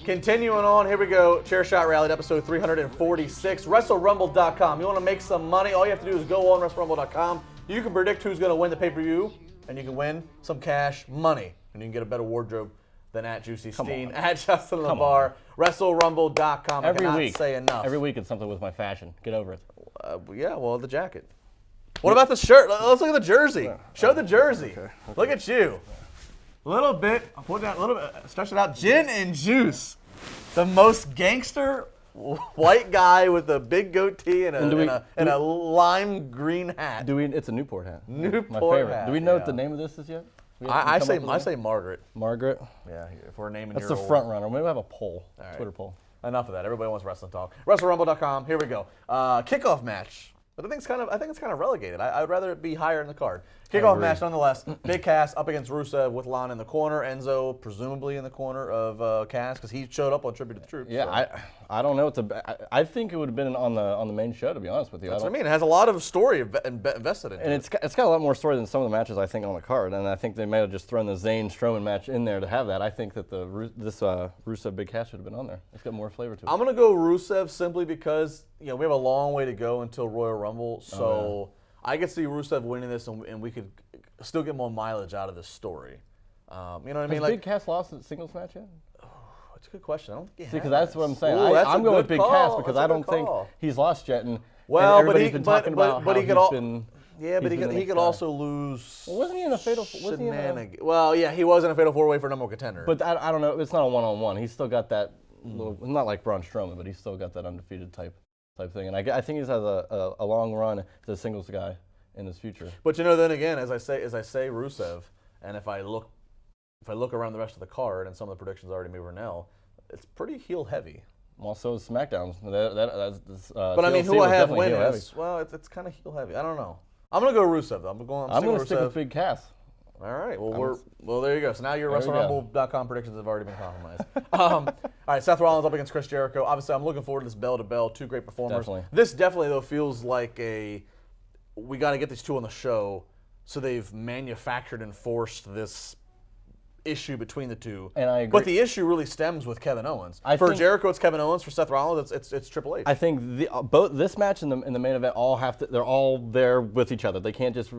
Continuing on, here we go. Chair Shot Rally, episode 346. WrestleRumble.com. You want to make some money? All you have to do is go on WrestleRumble.com. You can predict who's going to win the pay-per-view, and you can win some cash money. And you can get a better wardrobe than at Juicy Steen, at Justin LaBar, WrestleRumble.com. Every week. Say enough. Every week it's something with my fashion. Get over it. Yeah, well, the jacket. What about the shirt? Let's look at the jersey. Show the jersey. Okay. Look at you. A little bit. I'll put that a little bit. Stretch it out. Gin and juice. The most gangster white guy with a big goatee and a lime green hat. It's a Newport hat. Newport my favorite. hat. Do we know what the name of this is yet? I say Margaret. Margaret. Yeah, if we're naming. That's the front runner. Maybe we'll have a poll. Right. Twitter poll. Enough of that. Everybody wants wrestling talk. WrestleRumble.com. Here we go. Kickoff match. But I think it's kind of relegated. I'd rather it be higher in the card. Kickoff match nonetheless. Big Cass up against Rusev with Lana in the corner. Enzo presumably in the corner of Cass because he showed up on Tribute to the Troops. Yeah, so. I don't know. I think it would have been on the main show, to be honest with you. That's what I mean. It has a lot of story invested in it. And it's got a lot more story than some of the matches I think on the card. And I think they may have just thrown the Zayn Strowman match in there to have that. I think that this Rusev Big Cass should have been on there. It's got more flavor to it. I'm gonna go Rusev simply because we have a long way to go until Royal Rumble. So I could see Rusev winning this, and we could still get more mileage out of this story. You know what I mean? Has Big Cass lost a singles match yet? That's a good question. I don't think he has. See, because that's what I'm saying. Ooh, I'm going with Big Cass because I don't think he's lost yet. And everybody's been talking about how he's been. Yeah, but he could also lose. Well, wasn't he in a fatal? Well, yeah, he was in a fatal four-way for number one contender. But I don't know. It's not a one-on-one. He's still got that. Not like Braun Strowman, but he's still got that undefeated type thing. And I think he has a long run as a singles guy in his future. But then again, as I say Rusev, and if I look around the rest of the card and some of the predictions already made now, it's pretty heel heavy. Well, so is SmackDown. But I mean, who I have winning is, well, it's kind of heel heavy. I don't know. I'm gonna go Rusev though. I'm going to stick with Big Cass. All right. Well, there you go. So now your WrestleRumble.com predictions have already been compromised. All right. Seth Rollins up against Chris Jericho. Obviously, I'm looking forward to this bell to bell. Two great performers. Definitely. This definitely though feels like we got to get these two on the show. So they've manufactured and forced this issue between the two. And I agree. But the issue really stems with Kevin Owens. For Jericho, it's Kevin Owens. For Seth Rollins, it's Triple H. I think both this match and the main event they're all there with each other. They can't just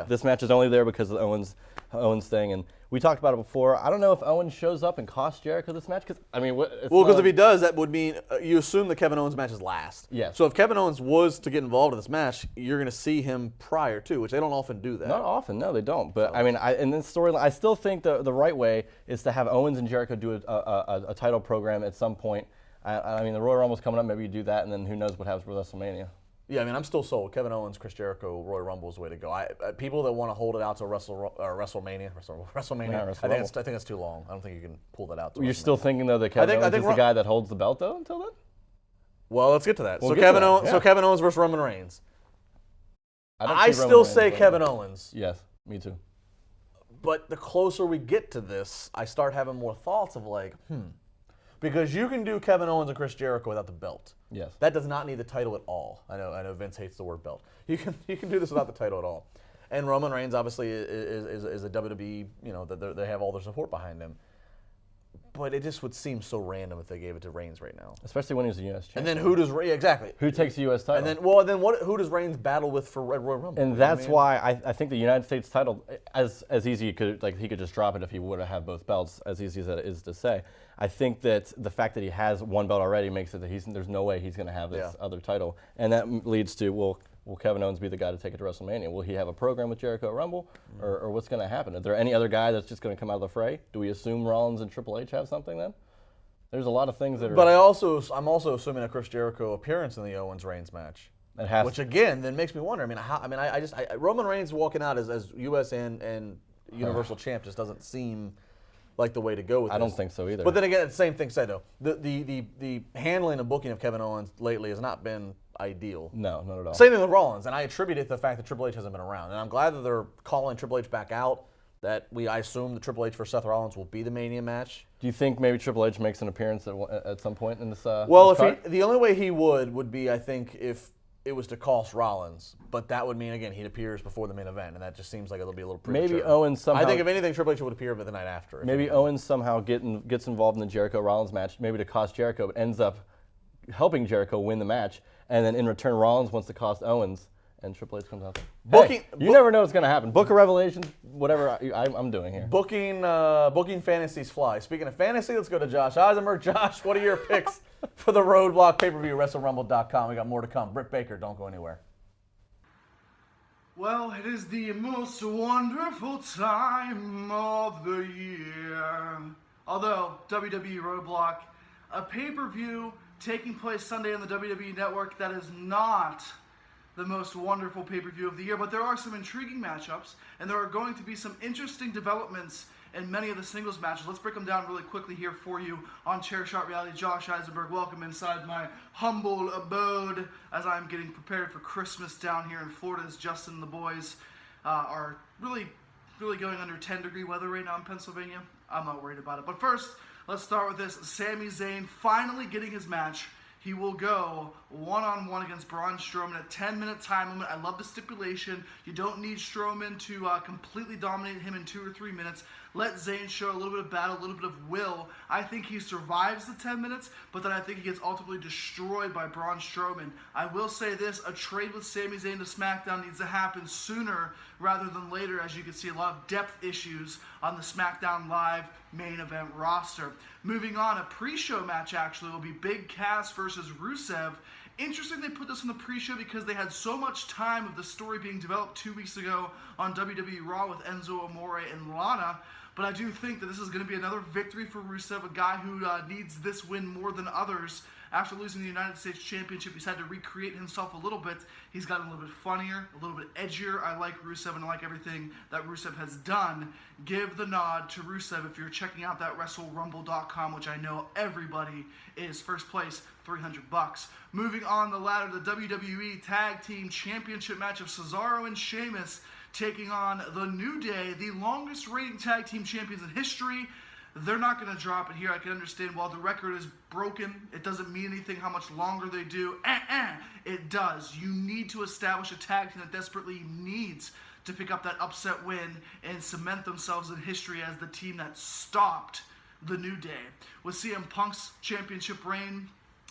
this match is only there because of the Owens thing. And we talked about it before. I don't know if Owens shows up and costs Jericho this match because if he does, that would mean you assume the Kevin Owens match is last. Yes. So if Kevin Owens was to get involved in this match, you're going to see him prior to, which they don't often do that. Not often, no, they don't. But I mean, in this storyline, I still think the right way is to have Owens and Jericho do a title program at some point. I mean, the Royal Rumble's coming up. Maybe you do that, and then who knows what happens with WrestleMania. Yeah, I mean, I'm still sold. Kevin Owens, Chris Jericho, Royal Rumble is the way to go. People that want to hold it out to WrestleMania. I think it's too long. I don't think you can pull that out. You're still thinking though that Kevin Owens is the guy that holds the belt though until then? Well, let's get to that. So Kevin Owens versus Roman Reigns. I still say Kevin Owens. Yes, me too. But the closer we get to this, I start having more thoughts of because you can do Kevin Owens and Chris Jericho without the belt. Yes. That does not need the title at all. I know Vince hates the word belt. You can do this without the title at all. And Roman Reigns obviously is a WWE, that they have all their support behind him. But it just would seem so random if they gave it to Reigns right now. Especially when he's a U.S. champion. And then who takes the U.S. title? Who does Reigns battle with for Royal Rumble? And that's why I think the United States title, as easy he could just drop it if he were to have both belts, as easy as that is to say. I think that the fact that he has one belt already makes it that there's no way he's going to have this other title. And that leads to, will Kevin Owens be the guy to take it to WrestleMania? Will he have a program with Jericho at Rumble? Or what's going to happen? Is there any other guy that's just going to come out of the fray? Do we assume Rollins and Triple H have something then? There's a lot of things that are... But I'm also assuming a Chris Jericho appearance in the Owens-Reigns match. Which again then makes me wonder. Roman Reigns walking out as U.S. and Universal Champ just doesn't seem like the way to go with this. I don't think so either. But then again, the same thing said though. The handling and booking of Kevin Owens lately has not been ideal. No, not at all. Same thing with Rollins, and I attribute it to the fact that Triple H hasn't been around. And I'm glad that they're calling Triple H back out. I assume the Triple H for Seth Rollins will be the Mania match. Do you think maybe Triple H makes an appearance at some point in this? The only way he would be, I think, if it was to cost Rollins, but that would mean, again, he appears before the main event, and that just seems like it'll be a little premature. Maybe Owens somehow... I think if anything, Triple H would appear the night after. Maybe Owens somehow gets involved in the Jericho-Rollins match, maybe to cost Jericho, but ends up helping Jericho win the match, and then in return, Rollins wants to cost Owens, and Triple H comes out there. Hey, you never know what's going to happen. Book a Revelation, whatever I'm doing here. Booking fantasies fly. Speaking of fantasy, let's go to Josh Eisenberg. Josh, what are your picks for the Roadblock pay-per-view, WrestleRumble.com? We got more to come. Britt Baker, don't go anywhere. Well, it is the most wonderful time of the year. Although, WWE Roadblock, a pay-per-view taking place Sunday on the WWE Network, that is not the most wonderful pay-per-view of the year, but there are some intriguing matchups, and there are going to be some interesting developments in many of the singles matches. Let's break them down really quickly here for you on Chair Shot Reality. Josh Eisenberg, welcome inside my humble abode as I'm getting prepared for Christmas down here in Florida, as Justin and the boys are really going under 10-degree weather right now in Pennsylvania. I'm not worried about it. But first, let's start with this. Sami Zayn finally getting his match. He will go one-on-one against Braun Strowman at 10-minute time limit. I love the stipulation. You don't need Strowman to completely dominate him in 2 or 3 minutes. Let Zayn show a little bit of battle, a little bit of will. I think he survives the 10 minutes, but then I think he gets ultimately destroyed by Braun Strowman. I will say this, a trade with Sami Zayn to SmackDown needs to happen sooner rather than later, as you can see a lot of depth issues on the SmackDown Live main event roster. Moving on, a pre-show match actually will be Big Cass versus Rusev. Interesting they put this on the pre-show because they had so much time of the story being developed 2 weeks ago on WWE Raw with Enzo Amore and Lana. But I do think that this is going to be another victory for Rusev, a guy who needs this win more than others. After losing the United States Championship, he's had to recreate himself a little bit. He's gotten a little bit funnier, a little bit edgier. I like Rusev and I like everything that Rusev has done. Give the nod to Rusev if you're checking out that WrestleRumble.com, which I know everybody is first place, $300. Moving on the ladder, the WWE Tag Team Championship match of Cesaro and Sheamus taking on The New Day, the longest reigning tag team champions in history. They're not going to drop it here. I can understand while the record is broken, it doesn't mean anything how much longer they do. It does. You need to establish a tag team that desperately needs to pick up that upset win and cement themselves in history as the team that stopped The New Day. With CM Punk's championship reign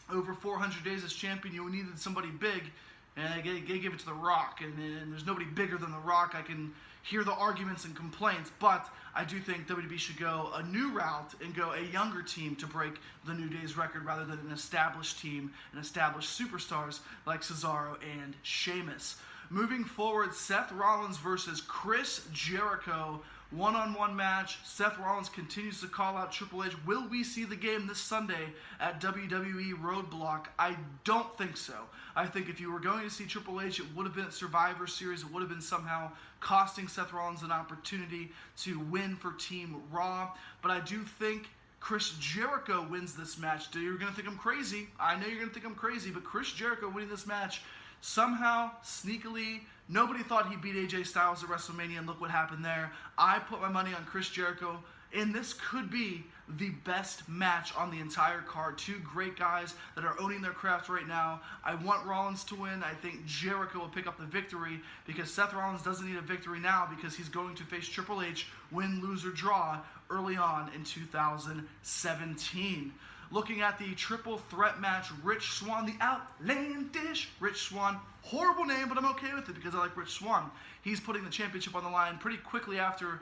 over 400 days as champion, you needed somebody big. And I gave it to The Rock, and there's nobody bigger than The Rock. I can hear the arguments and complaints, but I do think WWE should go a new route and go a younger team to break the New Day's record rather than an established team and established superstars like Cesaro and Sheamus. Moving forward, Seth Rollins versus Chris Jericho. One-on-one match. Seth Rollins continues to call out Triple H. Will we see the game this Sunday at WWE Roadblock? I don't think so. I think if you were going to see Triple H, it would have been at Survivor Series. It would have been somehow costing Seth Rollins an opportunity to win for Team Raw. But I do think Chris Jericho wins this match. You're going to think I'm crazy. I know you're going to think I'm crazy, but Chris Jericho winning this match somehow, sneakily, nobody thought he'd beat AJ Styles at WrestleMania, and look what happened there. I put my money on Chris Jericho, and this could be the best match on the entire card. Two great guys that are owning their craft right now. I want Rollins to win. I think Jericho will pick up the victory because Seth Rollins doesn't need a victory now because he's going to face Triple H, win, lose, or draw early on in 2017. Looking at the triple threat match, Rich Swann, the outlandish Rich Swann. Horrible name, but I'm okay with it because I like Rich Swann. He's putting the championship on the line pretty quickly after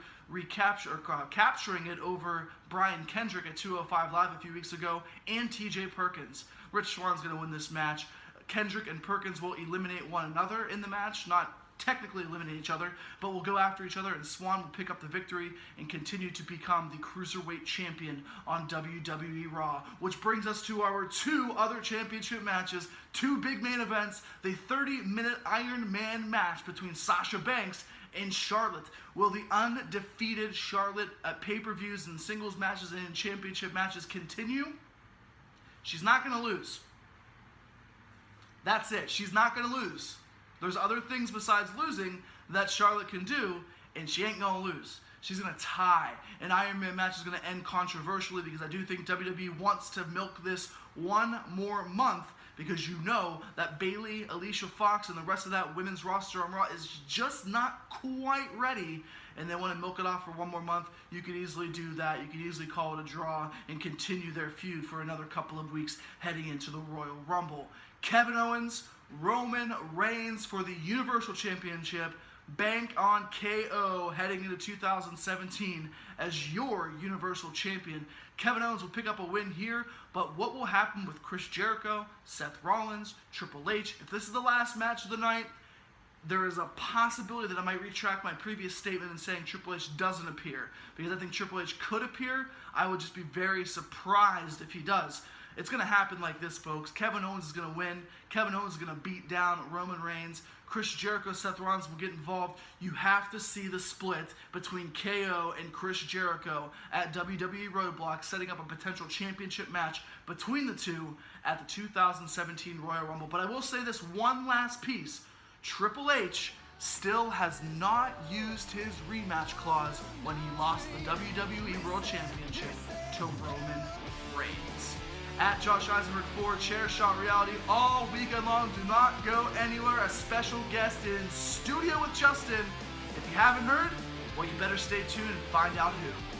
capturing it over Brian Kendrick at 205 Live a few weeks ago and TJ Perkins. Rich Swann's going to win this match. Kendrick and Perkins will eliminate one another in the match, not technically eliminate each other, but will go after each other, and Swann will pick up the victory and continue to become the Cruiserweight Champion on WWE Raw. Which brings us to our two other championship matches, two big main events, the 30-minute Iron Man match between Sasha Banks and Charlotte. Will the undefeated Charlotte at pay-per-views and singles matches and in championship matches continue? She's not going to lose. That's it. She's not going to lose. There's other things besides losing that Charlotte can do, and she ain't going to lose. She's going to tie. An Iron Man match is going to end controversially because I do think WWE wants to milk this one more month because you know that Bayley, Alicia Fox, and the rest of that women's roster on Raw is just not quite ready, and they want to milk it off for one more month, you could easily do that. You could easily call it a draw and continue their feud for another couple of weeks heading into the Royal Rumble. Kevin Owens, Roman Reigns for the Universal Championship. Bank on KO heading into 2017 as your Universal Champion. Kevin Owens will pick up a win here, but what will happen with Chris Jericho, Seth Rollins, Triple H? If this is the last match of the night, there is a possibility that I might retract my previous statement in saying Triple H doesn't appear, because I think Triple H could appear. I would just be very surprised if he does. It's going to happen like this, folks. Kevin Owens is going to win. Kevin Owens is going to beat down Roman Reigns. Chris Jericho, Seth Rollins will get involved. You have to see the split between KO and Chris Jericho at WWE Roadblock, setting up a potential championship match between the two at the 2017 Royal Rumble. But I will say this one last piece. Triple H still has not used his rematch clause when he lost the WWE World Championship to Roman Reigns. At Josh Eisenberg for Chair Shot Reality all weekend long. Do not go anywhere. A special guest in studio with Justin. If you haven't heard, well, you better stay tuned and find out who.